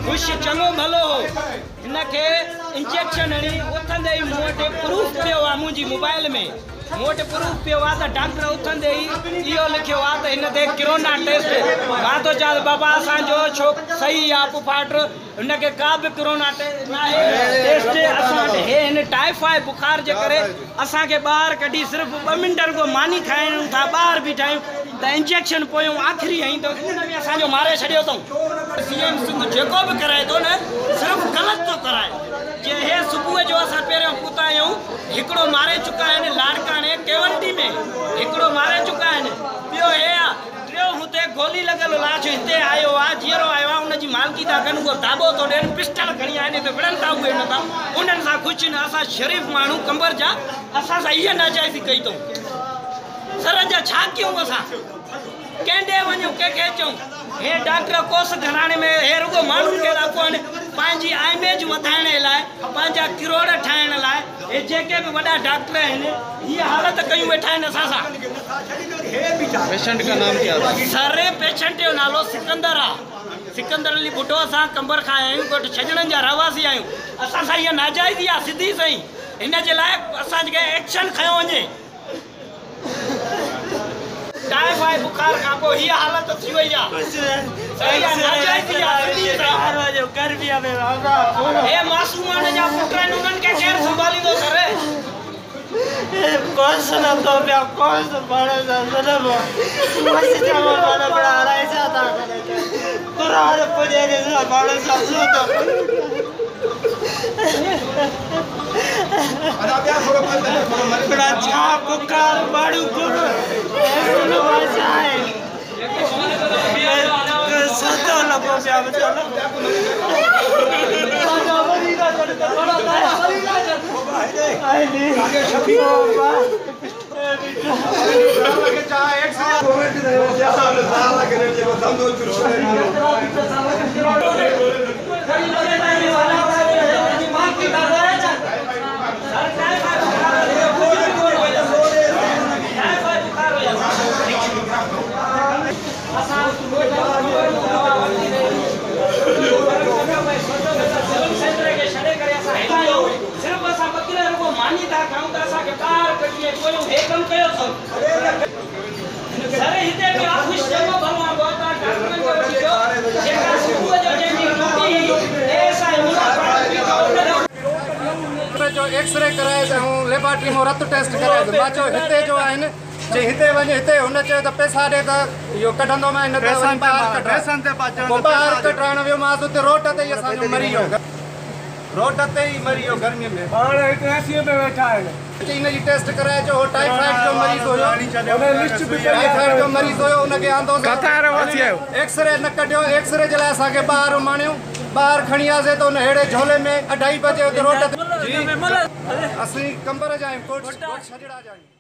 खुश चंगो भलो इनके इंजेक्शन हणी उथंदे ही मूं वटि प्रूफ पियो आहे मुंहिंजी मोबाइल में मूं वटि प्रूफ पियो आहे त डॉक्टर उथंदे ही इहो लिखियो आहे त हिन ते कोरोना टेस्ट मां थो चवां बाबा असांजो छो सही आहे पुफाट हुनखे का बि कोरोना टेस्ट न आहे टेस्ट असां वटि हे हिन टाइफाइड बुखार जे करे असांखे ॿाहिरि कढी सिर्फ़ु 2 मिंट रुगो मानी खाइणु था ॿाहिरि बीठायूं त इंजेक्शन पोयूं आख़िरी हई तो इन में असांजो मारे छॾियो अथऊं सीएम सिंध जेको बि कराए थो न सिर्फ़ु ग़लति थो कराए जे हे सुबुह जो असां पहिरियों पुता आहियूं हिकिड़ो मारे चुका आहिनि लाड़काणे केवंटी में हिकिड़ो मारे चुका आहिनि ॿियो हे आहे टियों हुते गोली लॻल लाश हिते आयो आहे जीअरो आयो आहे उनजी मालकी था कनि उहो दाबो थो ॾियनि पिस्टल खणी आहिनि हिते विढ़नि था उहे न था उन्हनि सां ख़ुशि न असां शरीफ़ माण्हू कंबर जा असां सां इहा नाजाइज़ी कई अथऊं सर जा छा कयूं असां कंहिं वञूं कंहिंखे चऊं हे डॉक्टर कोस घराणे में हे रुगो माण्हुनि खे रखो आहिनि पंहिंजी इमेज वधाइण लाइ पंहिंजा किरोड़ ठाहिण लाइ हे जेके बि वॾा डॉक्टर आहिनि हीअ हालत कयूं वेठा आहिनि असां सां पेशेंट का नाम क्या सर पेशेंट जो नालो सिकंदर आहे सिकंदर अली बुढो असां कंबर खां आया आहियूं कोट छजणनि जा रहवासी आहियूं असां सां इहा नाजाइज़ी आहे सिधी सही हिन जे लाइ असांखे एक्शन खयो वञे टाइफाइड बुखार का को ही हालत थी वई है सही नाजाइज़ी है गर्मिया में ए मासूमान जा पुटन उनन के केर संभाली दो सर कौन सा तो पे कौन सा बड़ा सा बस जाओ बड़ा बड़ा रहा जाता कुरान पढ़े के बड़ा सा तो बड़ा छाप बुखार बाड़ू गुरु सुनो आए सतो लगो पे अब चलो आई नहीं शफीओ बा एक्सरे कराए लेबोरेटरी में रत टेस्ट कराए मां चयो हिते जो आहिनि जे हिते वञे हिते हुन चयो त पैसा ॾे त इहो कढंदो मां न त ॿाहिरि कढाइण वियो मां हुते रोड ते ई असांजो मरी वियो रोड ते ई मरी वियो गर्मीअ में हाणे हिते एसीअ में वेठा आहिनि हिनजी टेस्ट कराए जो टाइफाइड जो मरीज़ हुयो टाइफाइड जो मरीज़ हुयो उनखे आंदो एक्सरे न कढियो एक्सरे जे लाइ असांखे ॿाहिरि माणियूं ॿाहिरि खणी वियासीं त हुन अहिड़े झोले में 2:30 बजे रोड ते असीं कंबर जा आहियूं कोट छजड़ा जा आहियूं।